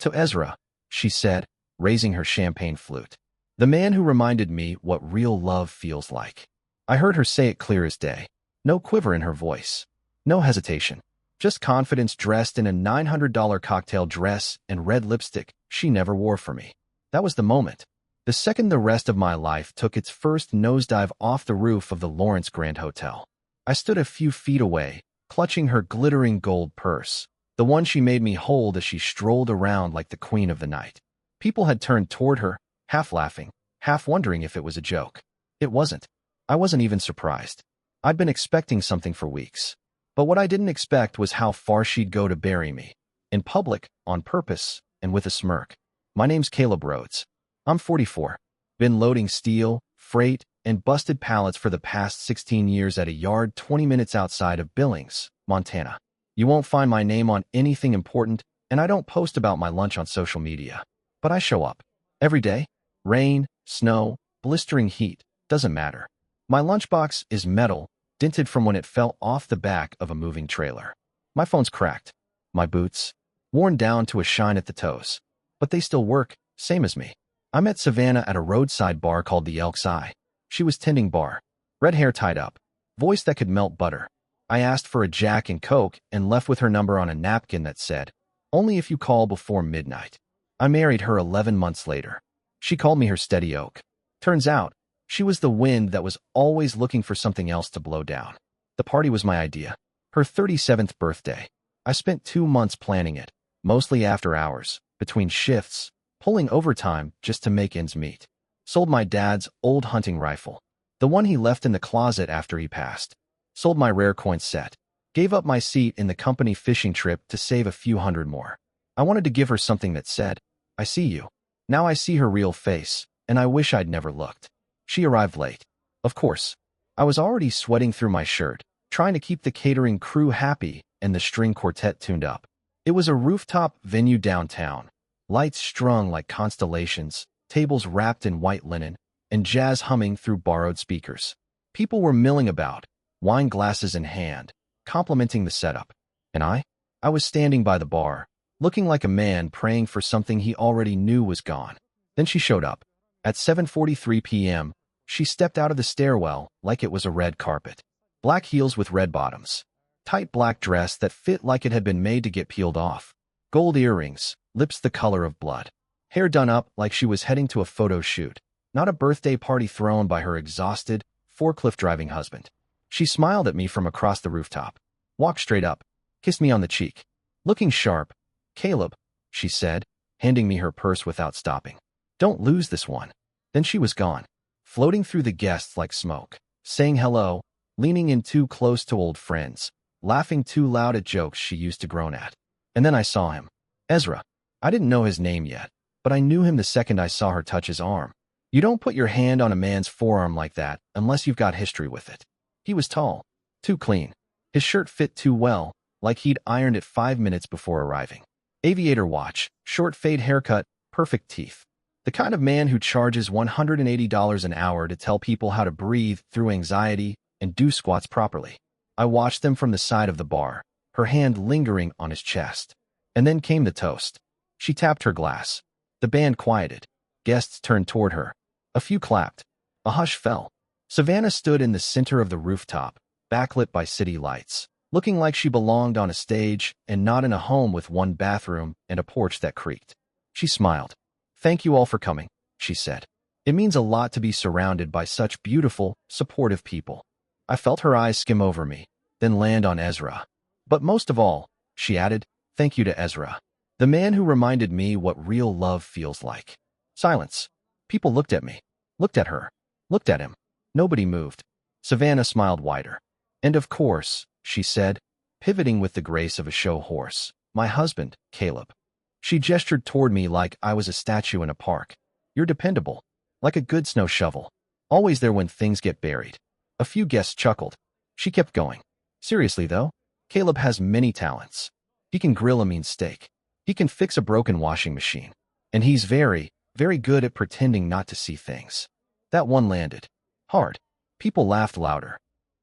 To Ezra, she said, raising her champagne flute. The man who reminded me what real love feels like. I heard her say it clear as day. No quiver in her voice. No hesitation. Just confidence dressed in a $900 cocktail dress and red lipstick she never wore for me. That was the moment. The second the rest of my life took its first nosedive off the roof of the Lawrence Grand Hotel. I stood a few feet away, clutching her glittering gold purse, the one she made me hold as she strolled around like the queen of the night. People had turned toward her, half laughing, half wondering if it was a joke. It wasn't. I wasn't even surprised. I'd been expecting something for weeks. But what I didn't expect was how far she'd go to bury me. In public, on purpose, and with a smirk. My name's Caleb Rhodes. I'm 44. Been loading steel, freight, and busted pallets for the past 16 years at a yard 20 minutes outside of Billings, Montana. You won't find my name on anything important, and I don't post about my lunch on social media. But I show up. Every day. Rain, snow, blistering heat, doesn't matter. My lunchbox is metal, dented from when it fell off the back of a moving trailer. My phone's cracked. My boots, worn down to a shine at the toes. But they still work, same as me. I met Savannah at a roadside bar called the Elk's Eye. She was tending bar. Red hair tied up. Voice that could melt butter. I asked for a Jack and Coke and left with her number on a napkin that said, "Only if you call before midnight." I married her 11 months later. She called me her steady oak. Turns out, she was the wind that was always looking for something else to blow down. The party was my idea. Her 37th birthday. I spent 2 months planning it, mostly after hours, between shifts, pulling overtime just to make ends meet. Sold my dad's old hunting rifle, the one he left in the closet after he passed. Sold my rare coin set. Gave up my seat in the company fishing trip to save a few hundred more. I wanted to give her something that said, "I see you." Now I see her real face, and I wish I'd never looked. She arrived late. Of course. I was already sweating through my shirt, trying to keep the catering crew happy and the string quartet tuned up. It was a rooftop venue downtown. Lights strung like constellations, tables wrapped in white linen, and jazz humming through borrowed speakers. People were milling about, wine glasses in hand, complimenting the setup. And I was standing by the bar, looking like a man praying for something he already knew was gone. Then she showed up. At 7:43 p.m., she stepped out of the stairwell like it was a red carpet. Black heels with red bottoms. Tight black dress that fit like it had been made to get peeled off. Gold earrings, lips the color of blood. Hair done up like she was heading to a photo shoot, not a birthday party thrown by her exhausted, forklift-driving husband. She smiled at me from across the rooftop. Walked straight up. Kissed me on the cheek. Looking sharp. "Caleb," she said, handing me her purse without stopping. "Don't lose this one." Then she was gone, floating through the guests like smoke, saying hello, leaning in too close to old friends, laughing too loud at jokes she used to groan at. And then I saw him. Ezra. I didn't know his name yet, but I knew him the second I saw her touch his arm. You don't put your hand on a man's forearm like that unless you've got history with it. He was tall, too clean. His shirt fit too well, like he'd ironed it 5 minutes before arriving. Aviator watch, short fade haircut, perfect teeth. The kind of man who charges $180 an hour to tell people how to breathe through anxiety and do squats properly. I watched them from the side of the bar, her hand lingering on his chest. And then came the toast. She tapped her glass. The band quieted. Guests turned toward her. A few clapped. A hush fell. Savannah stood in the center of the rooftop, backlit by city lights, looking like she belonged on a stage and not in a home with one bathroom and a porch that creaked. She smiled. "Thank you all for coming," she said. "It means a lot to be surrounded by such beautiful, supportive people." I felt her eyes skim over me, then land on Ezra. "But most of all," she added, "thank you to Ezra, the man who reminded me what real love feels like." Silence. People looked at me, looked at her, looked at him. Nobody moved. Savannah smiled wider. "And of course," she said, pivoting with the grace of a show horse, "my husband, Caleb." She gestured toward me like I was a statue in a park. "You're dependable. Like a good snow shovel. Always there when things get buried." A few guests chuckled. She kept going. "Seriously, though, Caleb has many talents. He can grill a mean steak. He can fix a broken washing machine. And he's very, very good at pretending not to see things." That one landed. Hard. People laughed louder.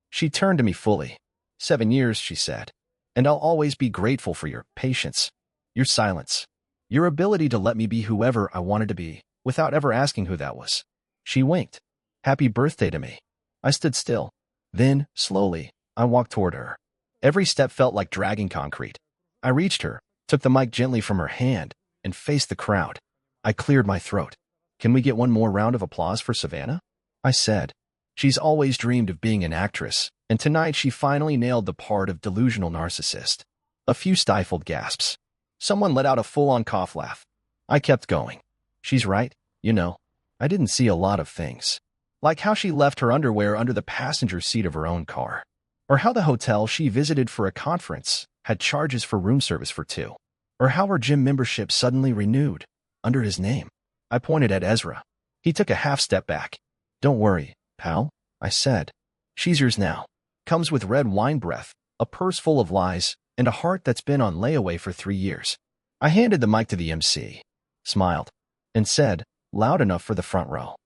She turned to me fully. 7 years, she said. "And I'll always be grateful for your patience, your silence, Your ability to let me be whoever I wanted to be, without ever asking who that was. She winked. Happy birthday to me. I stood still. Then, slowly, I walked toward her. Every step felt like dragging concrete. I reached her, took the mic gently from her hand, and faced the crowd. I cleared my throat. Can we get one more round of applause for Savannah? I said. She's always dreamed of being an actress, and tonight she finally nailed the part of delusional narcissist. A few stifled gasps. Someone let out a full-on cough laugh. I kept going. She's right, you know. I didn't see a lot of things. Like how she left her underwear under the passenger seat of her own car. Or how the hotel she visited for a conference had charges for room service for two. Or how her gym membership suddenly renewed, under his name. I pointed at Ezra. He took a half step back. Don't worry, pal, I said. She's yours now. Comes with red wine breath, a purse full of lies, and a heart that's been on layaway for 3 years. I handed the mic to the MC, smiled, and said, loud enough for the front row.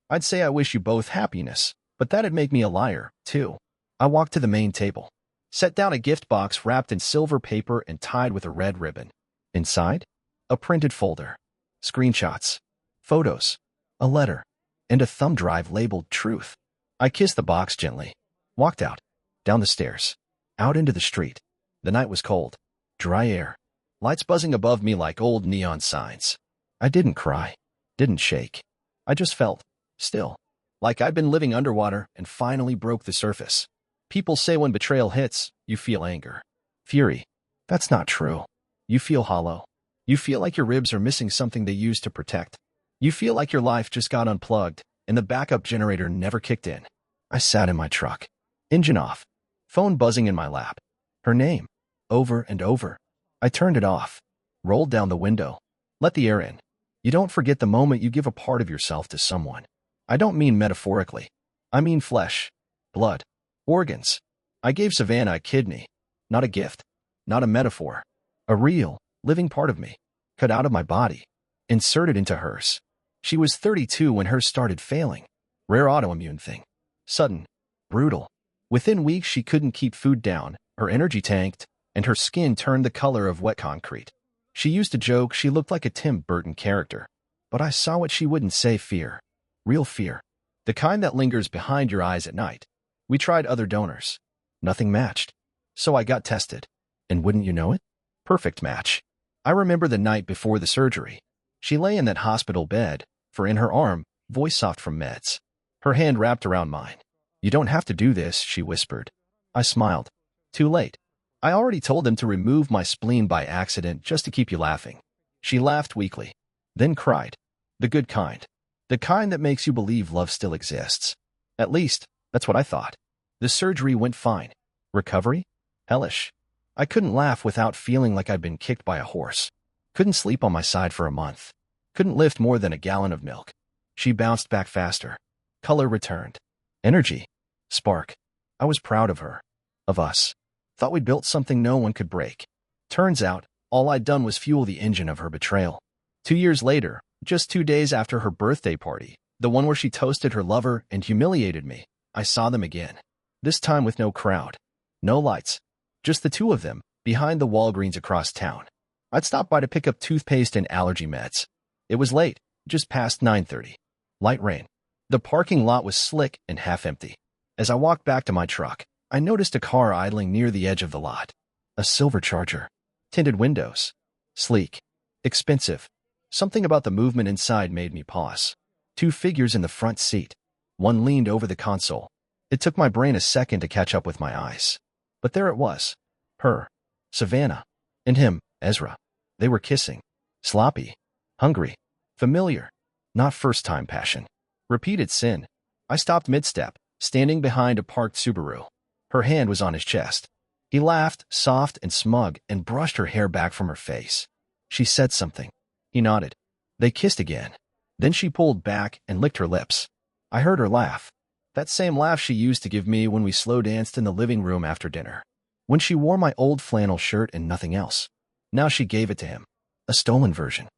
I'd say I wish you both happiness, but that'd make me a liar, too. I walked to the main table, set down a gift box wrapped in silver paper and tied with a red ribbon. Inside, a printed folder, screenshots, photos, a letter, and a thumb drive labeled Truth. I kissed the box gently, walked out, down the stairs, out into the street. The night was cold, dry air, lights buzzing above me like old neon signs. I didn't cry, didn't shake. I just felt still, like I'd been living underwater and finally broke the surface. People say when betrayal hits, you feel anger, fury. That's not true. You feel hollow. You feel like your ribs are missing something they used to protect. You feel like your life just got unplugged and the backup generator never kicked in. I sat in my truck, engine off, phone buzzing in my lap. Her name, over and over. I turned it off, rolled down the window, let the air in. You don't forget the moment you give a part of yourself to someone. I don't mean metaphorically. I mean flesh, blood, organs. I gave Savannah a kidney, not a gift, not a metaphor. A real, living part of me, cut out of my body, inserted into hers. She was 32 when hers started failing. Rare autoimmune thing. Sudden, brutal. Within weeks she couldn't keep food down, her energy tanked, and her skin turned the color of wet concrete. She used to joke she looked like a Tim Burton character. But I saw what she wouldn't say: fear. Real fear. The kind that lingers behind your eyes at night. We tried other donors. Nothing matched. So I got tested. And wouldn't you know it? Perfect match. I remember the night before the surgery. She lay in that hospital bed, for in her arm, voice soft from meds. Her hand wrapped around mine. You don't have to do this, she whispered. I smiled. Too late. I already told them to remove my spleen by accident just to keep you laughing. She laughed weakly, then cried. The good kind. The kind that makes you believe love still exists. At least, that's what I thought. The surgery went fine. Recovery? Hellish. I couldn't laugh without feeling like I'd been kicked by a horse. Couldn't sleep on my side for a month. Couldn't lift more than a gallon of milk. She bounced back faster. Color returned. Energy. Spark. I was proud of her. Of us. Thought we'd built something no one could break. Turns out, all I'd done was fuel the engine of her betrayal. 2 years later, just 2 days after her birthday party, the one where she toasted her lover and humiliated me, I saw them again. This time with no crowd. No lights. Just the two of them, behind the Walgreens across town. I'd stopped by to pick up toothpaste and allergy meds. It was late, just past 9:30. Light rain. The parking lot was slick and half empty. As I walked back to my truck, I noticed a car idling near the edge of the lot. A silver Charger. Tinted windows. Sleek. Expensive. Something about the movement inside made me pause. 2 figures in the front seat. One leaned over the console. It took my brain a second to catch up with my eyes. But there it was. Her. Savannah. And him, Ezra. They were kissing. Sloppy. Hungry. Familiar. Not first-time passion. Repeated sin. I stopped mid-step, standing behind a parked Subaru. Her hand was on his chest. He laughed, soft and smug, and brushed her hair back from her face. She said something. He nodded. They kissed again. Then she pulled back and licked her lips. I heard her laugh. That same laugh she used to give me when we slow danced in the living room after dinner. When she wore my old flannel shirt and nothing else. Now she gave it to him. A stolen version.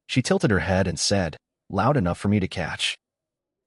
She tilted her head and said, loud enough for me to catch.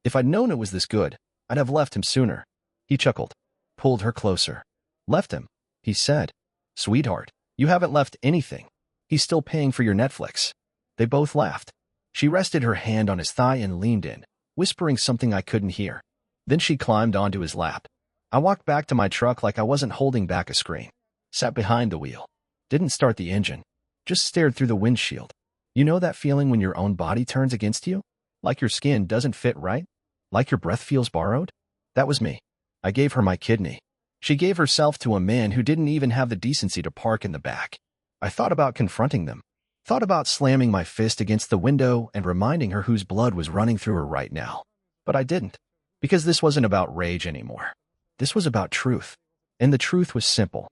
If I'd known it was this good, I'd have left him sooner. He chuckled. Pulled her closer. Left him, he said. Sweetheart, you haven't left anything. He's still paying for your Netflix. They both laughed. She rested her hand on his thigh and leaned in, whispering something I couldn't hear. Then she climbed onto his lap. I walked back to my truck like I wasn't holding back a scream. Sat behind the wheel. Didn't start the engine. Just stared through the windshield. You know that feeling when your own body turns against you? Like your skin doesn't fit right? Like your breath feels borrowed? That was me. I gave her my kidney. She gave herself to a man who didn't even have the decency to park in the back. I thought about confronting them. Thought about slamming my fist against the window and reminding her whose blood was running through her right now. But I didn't. Because this wasn't about rage anymore. This was about truth. And the truth was simple.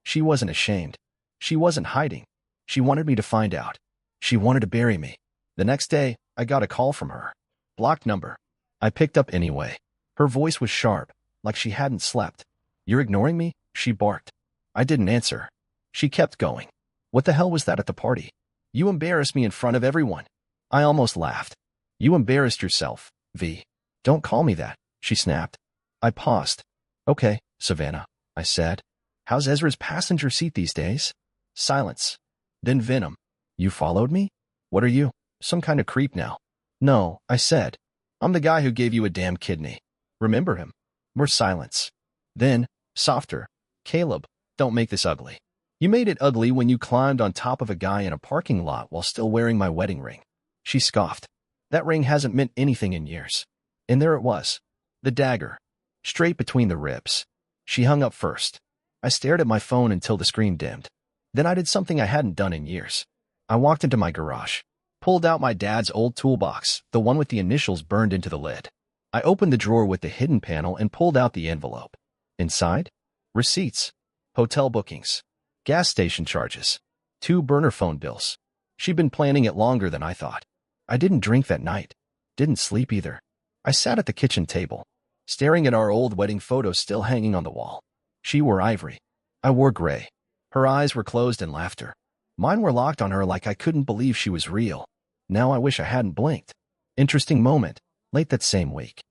She wasn't ashamed. She wasn't hiding. She wanted me to find out. She wanted to bury me. The next day, I got a call from her. Blocked number. I picked up anyway. Her voice was sharp, like she hadn't slept. "You're ignoring me?" she barked. I didn't answer. She kept going. "What the hell was that at the party? You embarrassed me in front of everyone." I almost laughed. "You embarrassed yourself, V. Don't call me that," she snapped. I paused. "Okay, Savannah," I said. "How's Ezra's passenger seat these days?" Silence. Then venom. "You followed me? What are you, some kind of creep now?" "No," I said. "I'm the guy who gave you a damn kidney. Remember him?" More silence. Then, softer. "Caleb, don't make this ugly. You made it ugly when you climbed on top of a guy in a parking lot while still wearing my wedding ring." She scoffed. "That ring hasn't meant anything in years." And there it was. The dagger. Straight between the ribs. She hung up first. I stared at my phone until the screen dimmed. Then I did something I hadn't done in years. I walked into my garage. Pulled out my dad's old toolbox, the one with the initials burned into the lid. I opened the drawer with the hidden panel and pulled out the envelope. Inside? Receipts. Hotel bookings. Gas station charges. 2 burner phone bills. She'd been planning it longer than I thought. I didn't drink that night. Didn't sleep either. I sat at the kitchen table, staring at our old wedding photos still hanging on the wall. She wore ivory. I wore gray. Her eyes were closed in laughter. Mine were locked on her like I couldn't believe she was real. Now I wish I hadn't blinked. Interesting moment, late that same week.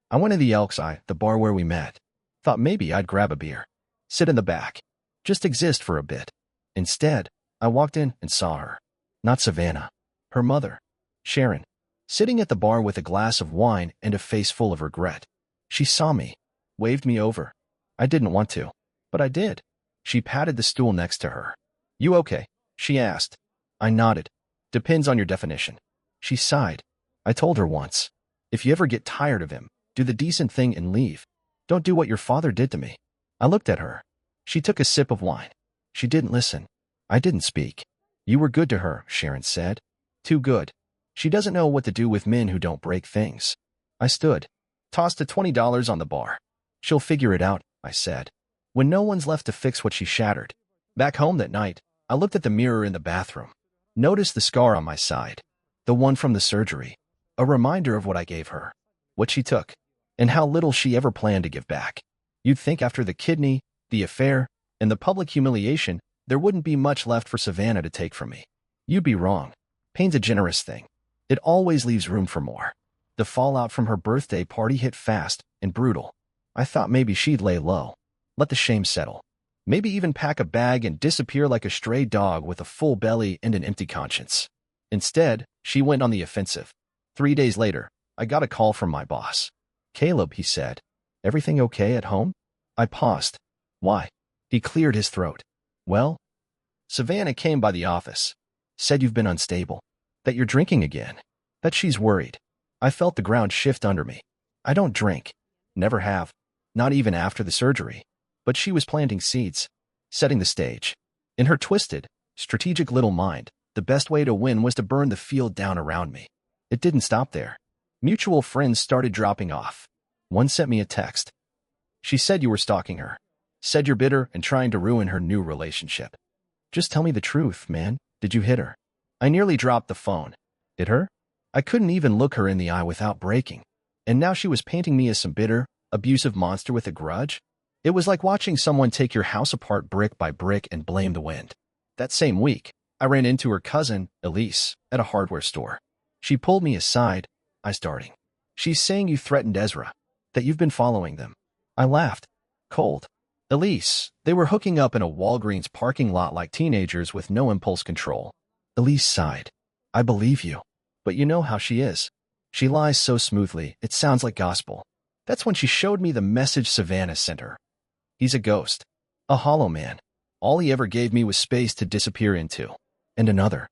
I went to the Elks Eye, the bar where we met. Thought maybe I'd grab a beer. Sit in the back. Just exist for a bit. Instead, I walked in and saw her. Not Savannah. Her mother. Sharon. Sitting at the bar with a glass of wine and a face full of regret. She saw me. Waved me over. I didn't want to. But I did. She patted the stool next to her. "You okay?" she asked. I nodded. "Depends on your definition." She sighed. I told her once. "If you ever get tired of him, do the decent thing and leave. Don't do what your father did to me." I looked at her. She took a sip of wine. She didn't listen. I didn't speak. "You were good to her," Sharon said. "Too good. She doesn't know what to do with men who don't break things." I stood. Tossed a $20 on the bar. "She'll figure it out," I said. When no one's left to fix what she shattered. Back home that night, I looked at the mirror in the bathroom. Noticed the scar on my side. The one from the surgery. A reminder of what I gave her. What she took. And how little she ever planned to give back. You'd think after the kidney, the affair, and the public humiliation, there wouldn't be much left for Savannah to take from me. You'd be wrong. Pain's a generous thing. It always leaves room for more. The fallout from her birthday party hit fast and brutal. I thought maybe she'd lay low. Let the shame settle. Maybe even pack a bag and disappear like a stray dog with a full belly and an empty conscience. Instead, she went on the offensive. 3 days later, I got a call from my boss. "Caleb," he said. "Everything okay at home?" I paused. "Why?" He cleared his throat. "Well, Savannah came by the office. Said you've been unstable. That you're drinking again. That she's worried." I felt the ground shift under me. I don't drink. Never have. Not even after the surgery. But she was planting seeds. Setting the stage. In her twisted, strategic little mind, the best way to win was to burn the field down around me. It didn't stop there. Mutual friends started dropping off. One sent me a text. "She said you were stalking her. Said you're bitter and trying to ruin her new relationship." "Just tell me the truth, man. Did you hit her?" I nearly dropped the phone. Hit her? I couldn't even look her in the eye without breaking. And now she was painting me as some bitter, abusive monster with a grudge? It was like watching someone take your house apart brick by brick and blame the wind. That same week, I ran into her cousin, Elise, at a hardware store. She pulled me aside, eyes darting. "She's saying you threatened Ezra, that you've been following them." I laughed. Cold. "Elise, they were hooking up in a Walgreens parking lot like teenagers with no impulse control." Elise sighed. I believe you. But you know how she is. She lies so smoothly, it sounds like gospel. That's when she showed me the message Savannah sent her. He's a ghost. A hollow man. All he ever gave me was space to disappear into. And another.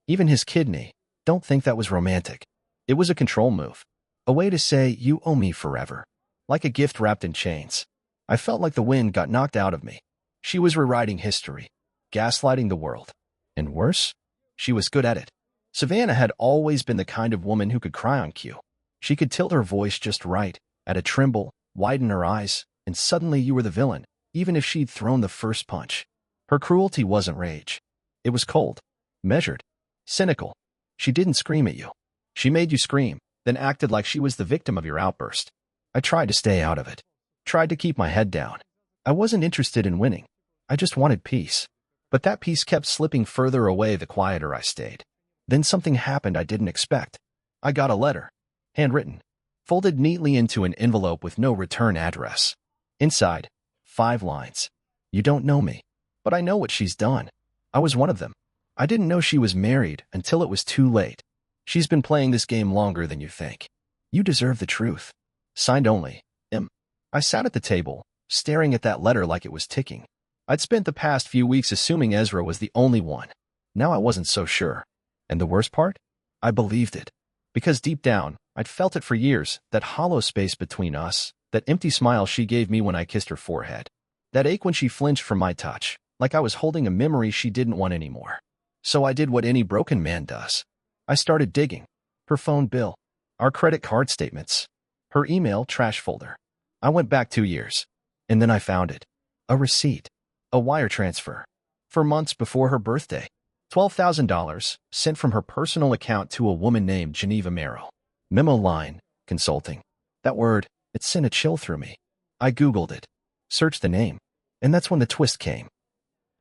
Even his kidney. Don't think that was romantic. It was a control move. A way to say, you owe me forever. Like a gift wrapped in chains. I felt like the wind got knocked out of me. She was rewriting history. Gaslighting the world. And worse? She was good at it. Savannah had always been the kind of woman who could cry on cue. She could tilt her voice just right, add a tremble, widen her eyes, and suddenly you were the villain, even if she'd thrown the first punch. Her cruelty wasn't rage. It was cold, measured, cynical. She didn't scream at you. She made you scream, then acted like she was the victim of your outburst. I tried to stay out of it. Tried to keep my head down. I wasn't interested in winning. I just wanted peace. But that peace kept slipping further away the quieter I stayed. Then something happened I didn't expect. I got a letter. Handwritten. Folded neatly into an envelope with no return address. Inside, 5 lines. You don't know me, but I know what she's done. I was one of them. I didn't know she was married until it was too late. She's been playing this game longer than you think. You deserve the truth. Signed only, M. I sat at the table, staring at that letter like it was ticking. I'd spent the past few weeks assuming Ezra was the only one. Now I wasn't so sure. And the worst part? I believed it. Because deep down, I'd felt it for years, that hollow space between us, that empty smile she gave me when I kissed her forehead. That ache when she flinched from my touch, like I was holding a memory she didn't want anymore. So I did what any broken man does. I started digging. Her phone bill. Our credit card statements. Her email trash folder. I went back 2 years. And then I found it. A receipt. A wire transfer. For months before her birthday. $12,000 sent from her personal account to a woman named Geneva Merrill. Memo line, consulting. That word, it sent a chill through me. I Googled it. Searched the name. And that's when the twist came.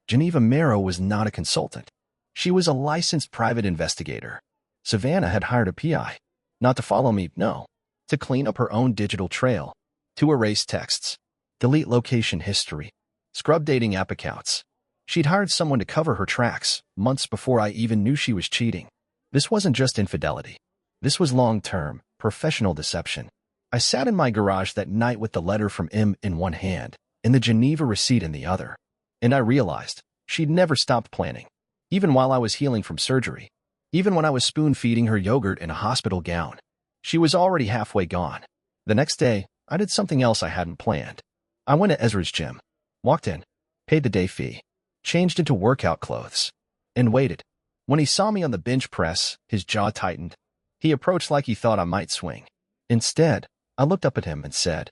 Geneva Merrill was not a consultant. She was a licensed private investigator. Savannah had hired a PI. Not to follow me, no. To clean up her own digital trail. To erase texts. Delete location history. Scrub dating app accounts. She'd hired someone to cover her tracks, months before I even knew she was cheating. This wasn't just infidelity. This was long-term, professional deception. I sat in my garage that night with the letter from M in one hand and the Geneva receipt in the other. And I realized she'd never stopped planning. Even while I was healing from surgery. Even when I was spoon-feeding her yogurt in a hospital gown. She was already halfway gone. The next day, I did something else I hadn't planned. I went to Ezra's gym. Walked in. Paid the day fee. Changed into workout clothes. And waited. When he saw me on the bench press, his jaw tightened. He approached like he thought I might swing. Instead, I looked up at him and said,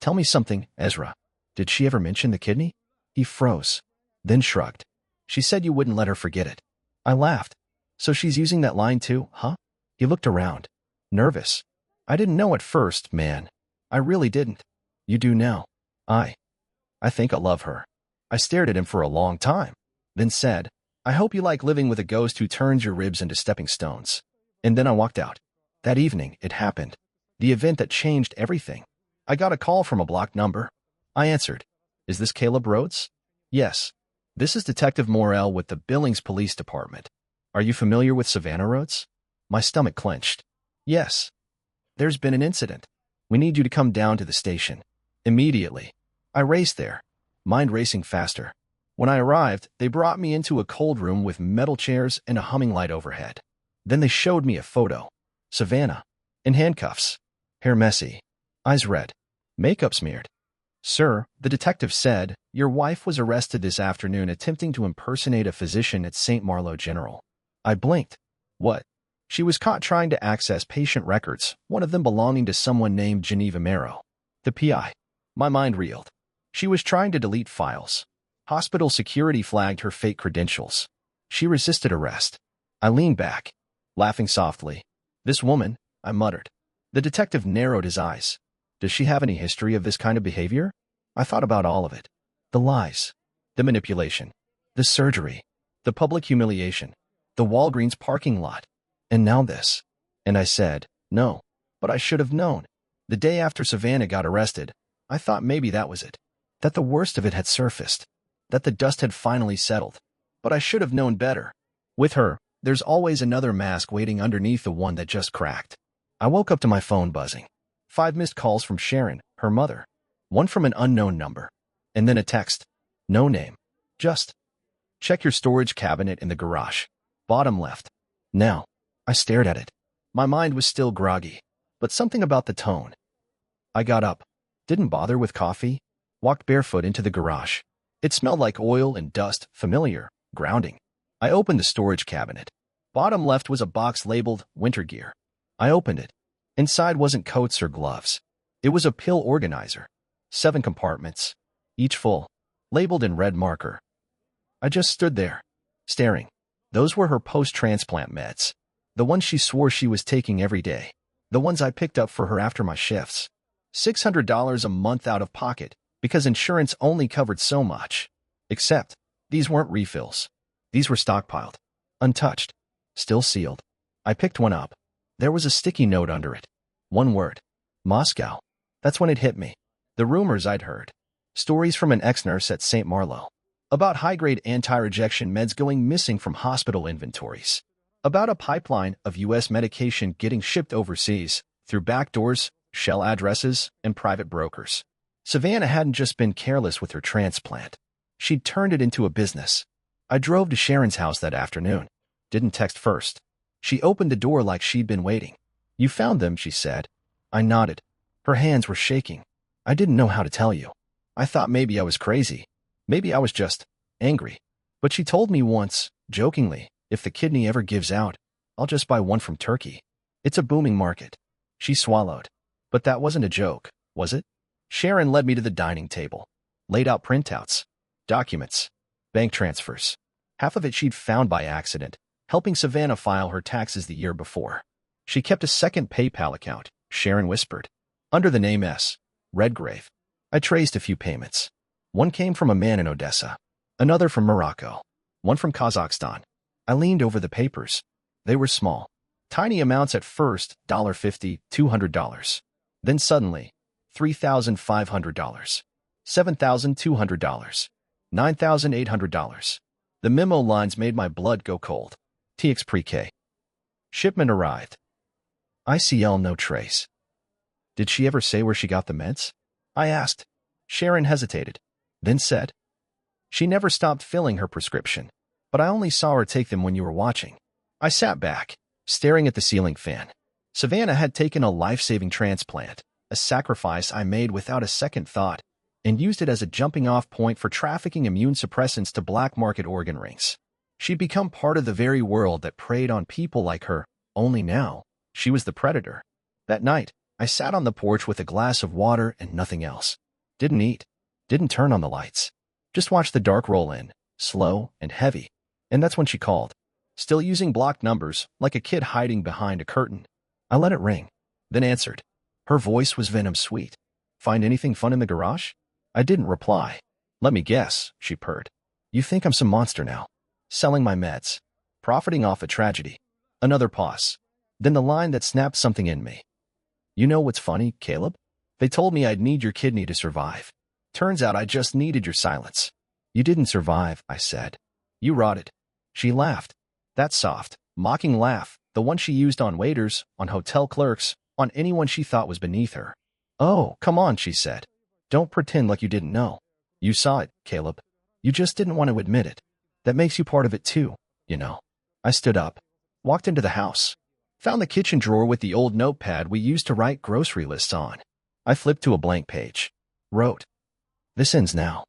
"Tell me something, Ezra. Did she ever mention the kidney?" He froze. Then shrugged. "She said you wouldn't let her forget it." I laughed. "So she's using that line too, huh?" He looked around. Nervous. "I didn't know at first, man. I really didn't. You do now." I think I love her." I stared at him for a long time, then said, "I hope you like living with a ghost who turns your ribs into stepping stones." And then I walked out. That evening, it happened. The event that changed everything. I got a call from a blocked number. I answered. "Is this Caleb Rhodes?" "Yes. This is Detective Morrell with the Billings Police Department. Are you familiar with Savannah Rhodes?" My stomach clenched. "Yes. There's been an incident. We need you to come down to the station. Immediately." I raced there, mind racing faster. When I arrived, they brought me into a cold room with metal chairs and a humming light overhead. Then they showed me a photo. Savannah. In handcuffs. Hair messy. Eyes red. Makeup smeared. "Sir," the detective said, "your wife was arrested this afternoon attempting to impersonate a physician at St. Marlowe General." I blinked. "What?" "She was caught trying to access patient records, one of them belonging to someone named Geneva Merrill. The PI." My mind reeled. She was trying to delete files. Hospital security flagged her fake credentials. She resisted arrest. I leaned back, laughing softly. "This woman," I muttered. The detective narrowed his eyes. "Does she have any history of this kind of behavior?" I thought about all of it. The lies. The manipulation. The surgery. The public humiliation. The Walgreens parking lot. And now this. And I said, "No. But I should have known." The day after Savannah got arrested, I thought maybe that was it. That the worst of it had surfaced. That the dust had finally settled. But I should have known better. With her, There's always another mask waiting underneath the one that just cracked. I woke up to my phone buzzing. 5 missed calls from Sharon, her mother. One from an unknown number. And then a text. No name. Just, check your storage cabinet in the garage. Bottom left. Now, I stared at it. My mind was still groggy, but something about the tone. I got up. Didn't bother with coffee. Walked barefoot into the garage. It smelled like oil and dust, familiar, grounding. I opened the storage cabinet. Bottom left was a box labeled winter gear. I opened it. Inside wasn't coats or gloves. It was a pill organizer. 7 compartments, each full, labeled in red marker. I just stood there, staring. Those were her post-transplant meds. The ones she swore she was taking every day. The ones I picked up for her after my shifts. $600 a month out of pocket, because insurance only covered so much. Except, these weren't refills. These were stockpiled, untouched, still sealed. I picked one up. There was a sticky note under it. One word. Moscow. That's when it hit me. The rumors I'd heard. Stories from an ex-nurse at St. Marlowe. About high-grade anti-rejection meds going missing from hospital inventories. About a pipeline of U.S. medication getting shipped overseas through back doors, shell addresses, and private brokers. Savannah hadn't just been careless with her transplant. She'd turned it into a business. I drove to Sharon's house that afternoon. Didn't text first. She opened the door like she'd been waiting. You found them, she said. I nodded. Her hands were shaking. I didn't know how to tell you. I thought maybe I was crazy. Maybe I was just angry. But she told me once, jokingly, if the kidney ever gives out, I'll just buy one from Turkey. It's a booming market. She swallowed. But that wasn't a joke, was it? Sharon led me to the dining table. Laid out printouts, documents, bank transfers. Half of it she'd found by accident, helping Savannah file her taxes the year before. She kept a second PayPal account, Sharon whispered. Under the name S. Redgrave. I traced a few payments. One came from a man in Odessa. Another from Morocco. One from Kazakhstan. I leaned over the papers. They were small. Tiny amounts at first, $50, $200. Then suddenly, $3,500. $7,200. $9,800. The memo lines made my blood go cold. TX pre-K. Shipment arrived. ICL no trace. Did she ever say where she got the meds? I asked. Sharon hesitated, then said, she never stopped filling her prescription, but I only saw her take them when you were watching. I sat back, staring at the ceiling fan. Savannah had taken a life-saving transplant, a sacrifice I made without a second thought, and used it as a jumping-off point for trafficking immune suppressants to black-market organ rings. She'd become part of the very world that preyed on people like her, only now, she was the predator. That night, I sat on the porch with a glass of water and nothing else. Didn't eat. Didn't turn on the lights. Just watched the dark roll in, slow and heavy. And that's when she called. Still using blocked numbers, like a kid hiding behind a curtain. I let it ring, then answered. Her voice was venom sweet. Find anything fun in the garage? I didn't reply. Let me guess, she purred. You think I'm some monster now. Selling my meds. Profiting off a tragedy. Another pause. Then the line that snapped something in me. You know what's funny, Caleb? They told me I'd need your kidney to survive. Turns out I just needed your silence. You didn't survive, I said. You rotted. She laughed. That soft, mocking laugh, the one she used on waiters, on hotel clerks, on anyone she thought was beneath her. Oh, come on, she said. Don't pretend like you didn't know. You saw it, Caleb. You just didn't want to admit it. That makes you part of it too, you know. I stood up, walked into the house, found the kitchen drawer with the old notepad we used to write grocery lists on. I flipped to a blank page, wrote, "This ends now,"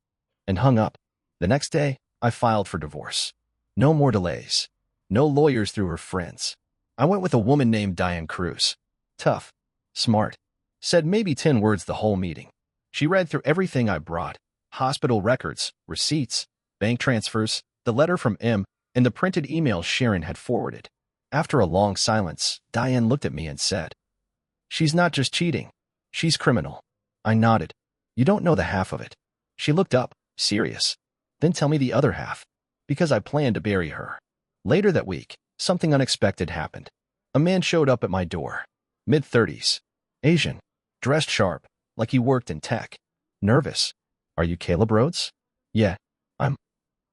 and hung up. The next day, I filed for divorce. No more delays. No lawyers through her friends. I went with a woman named Diane Cruz. Tough. Smart. Said maybe 10 words the whole meeting. She read through everything I brought. Hospital records, receipts, bank transfers, the letter from M, and the printed emails Sharon had forwarded. After a long silence, Diane looked at me and said, "She's not just cheating. She's criminal." I nodded. You don't know the half of it. She looked up, serious. Then tell me the other half. Because I planned to bury her. Later that week, something unexpected happened. A man showed up at my door. Mid-30s. Asian. Dressed sharp, like he worked in tech. Nervous. Are you Caleb Rhodes? Yeah, I'm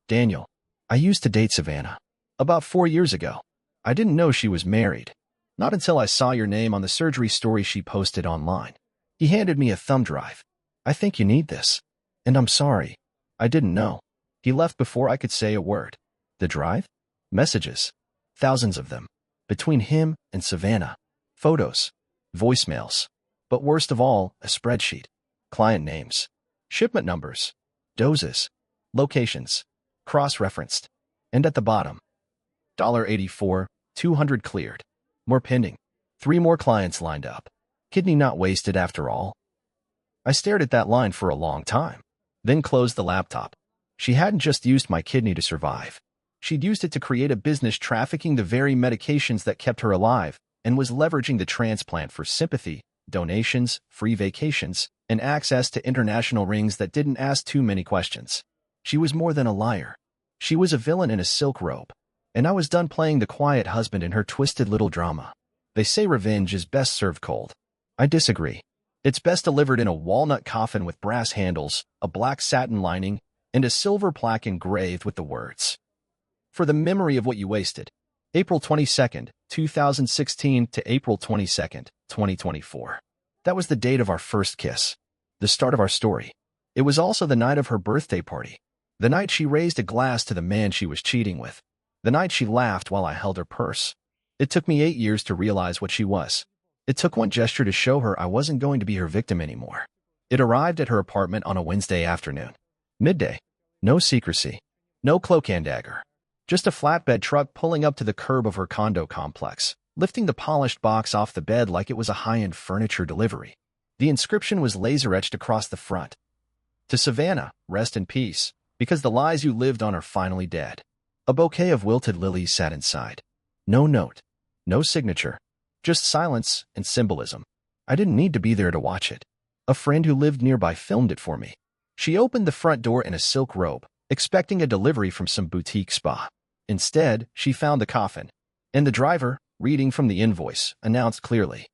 Daniel. I used to date Savannah. About 4 years ago. I didn't know she was married. Not until I saw your name on the surgery story she posted online. He handed me a thumb drive. I think you need this. And I'm sorry. I didn't know. He left before I could say a word. The drive? Messages. Thousands of them. Between him and Savannah. Photos. Voicemails. But worst of all, a spreadsheet. Client names. Shipment numbers. Doses. Locations. Cross-referenced. And at the bottom. $84, 200 cleared. More pending. 3 more clients lined up. Kidney not wasted after all. I stared at that line for a long time. Then closed the laptop. She hadn't just used my kidney to survive. She'd used it to create a business trafficking the very medications that kept her alive and was leveraging the transplant for sympathy, donations, free vacations, and access to international rings that didn't ask too many questions. She was more than a liar. She was a villain in a silk robe. And I was done playing the quiet husband in her twisted little drama. They say revenge is best served cold. I disagree. It's best delivered in a walnut coffin with brass handles, a black satin lining, and a silver plaque engraved with the words, "For the memory of what you wasted. April 22nd, 2016 to April 22nd, 2024. That was the date of our first kiss. The start of our story. It was also the night of her birthday party. The night she raised a glass to the man she was cheating with. The night she laughed while I held her purse. It took me 8 years to realize what she was. It took one gesture to show her I wasn't going to be her victim anymore. It arrived at her apartment on a Wednesday afternoon. Midday. No secrecy. No cloak and dagger. Just a flatbed truck pulling up to the curb of her condo complex, lifting the polished box off the bed like it was a high-end furniture delivery. The inscription was laser-etched across the front. To Savannah, rest in peace, because the lies you lived on are finally dead. A bouquet of wilted lilies sat inside. No note. No signature. Just silence and symbolism. I didn't need to be there to watch it. A friend who lived nearby filmed it for me. She opened the front door in a silk robe, expecting a delivery from some boutique spa. Instead, she found the coffin. And the driver, reading from the invoice, announced clearly.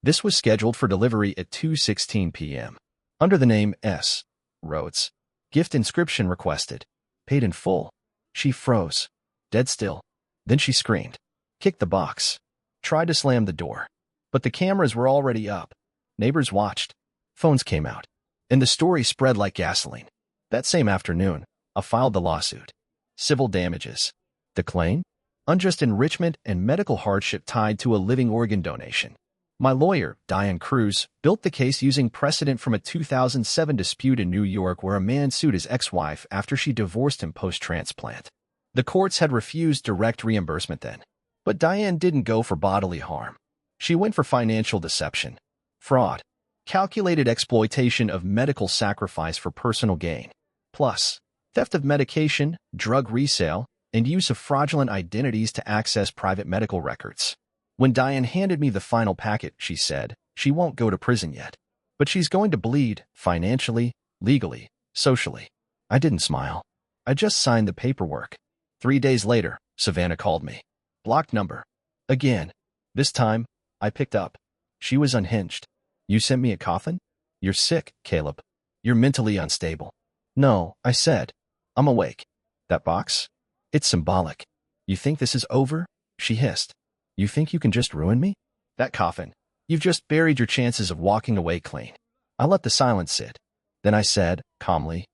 This was scheduled for delivery at 2:16 p.m. Under the name S. Rhodes. Gift inscription requested. Paid in full. She froze. Dead still. Then she screamed. Kicked the box. Tried to slam the door. But the cameras were already up. Neighbors watched. Phones came out. And the story spread like gasoline. That same afternoon, I filed the lawsuit. Civil damages. The claim? Unjust enrichment and medical hardship tied to a living organ donation. My lawyer, Diane Cruz, built the case using precedent from a 2007 dispute in New York where a man sued his ex-wife after she divorced him post-transplant. The courts had refused direct reimbursement then. But Diane didn't go for bodily harm. She went for financial deception, fraud, calculated exploitation of medical sacrifice for personal gain, plus theft of medication, drug resale, and use of fraudulent identities to access private medical records. When Diane handed me the final packet, she said, she won't go to prison yet. But she's going to bleed, financially, legally, socially. I didn't smile. I just signed the paperwork. 3 days later, Savannah called me. Blocked number. Again. This time, I picked up. She was unhinged. You sent me a coffin? You're sick, Caleb. You're mentally unstable. No, I said. I'm awake. That box? It's symbolic. You think this is over? She hissed. You think you can just ruin me? That coffin. You've just buried your chances of walking away clean. I let the silence sit. Then I said, calmly,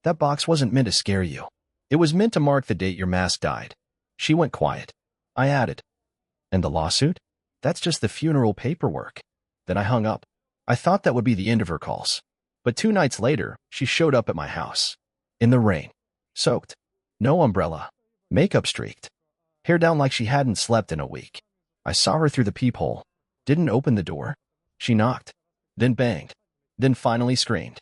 that box wasn't meant to scare you. It was meant to mark the date your mask died. She went quiet. I added, and the lawsuit? That's just the funeral paperwork. Then I hung up. I thought that would be the end of her calls. But 2 nights later, she showed up at my house. In the rain. Soaked. No umbrella. Makeup streaked. Hair down like she hadn't slept in a week. I saw her through the peephole. Didn't open the door. She knocked. Then banged. Then finally screamed.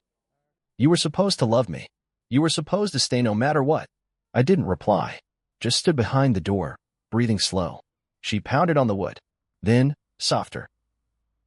You were supposed to love me. You were supposed to stay no matter what. I didn't reply. Just stood behind the door, breathing slow. She pounded on the wood. Then, softer.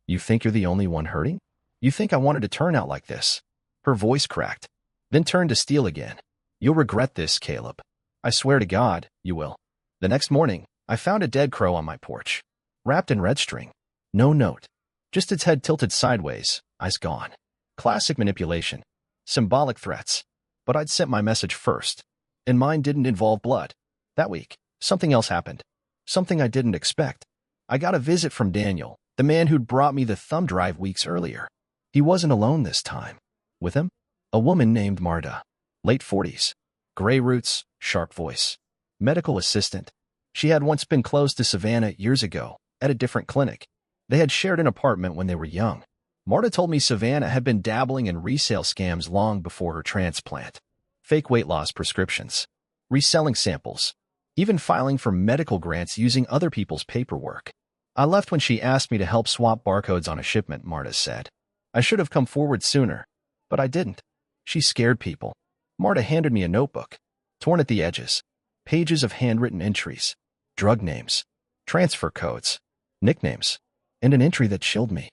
You think you're the only one hurting? You think I wanted to turn out like this? Her voice cracked. Then turned to steel again. You'll regret this, Caleb. I swear to God, you will. The next morning, I found a dead crow on my porch. Wrapped in red string. No note. Just its head tilted sideways, eyes gone. Classic manipulation. Symbolic threats. But I'd sent my message first. And mine didn't involve blood. That week, something else happened. Something I didn't expect. I got a visit from Daniel, the man who'd brought me the thumb drive weeks earlier. He wasn't alone this time. With him, a woman named Marta, late 40s, gray roots, sharp voice, medical assistant. She had once been close to Savannah years ago at a different clinic. They had shared an apartment when they were young. Marta told me Savannah had been dabbling in resale scams long before her transplant. Fake weight loss prescriptions, reselling samples, even filing for medical grants using other people's paperwork. I left when she asked me to help swap barcodes on a shipment, Marta said. I should have come forward sooner, but I didn't. She scared people. Marta handed me a notebook, torn at the edges, pages of handwritten entries, drug names, transfer codes, nicknames, and an entry that chilled me.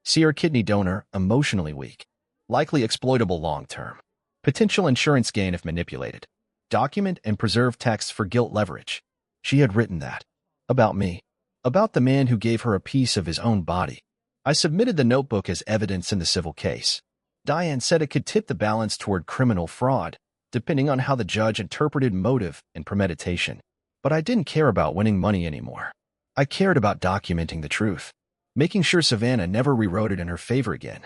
Seer kidney donor, emotionally weak, likely exploitable long-term, potential insurance gain if manipulated, document and preserve text for guilt leverage. She had written that. About me. About the man who gave her a piece of his own body. I submitted the notebook as evidence in the civil case. Diane said it could tip the balance toward criminal fraud, depending on how the judge interpreted motive and premeditation. But I didn't care about winning money anymore. I cared about documenting the truth, making sure Savannah never rewrote it in her favor again.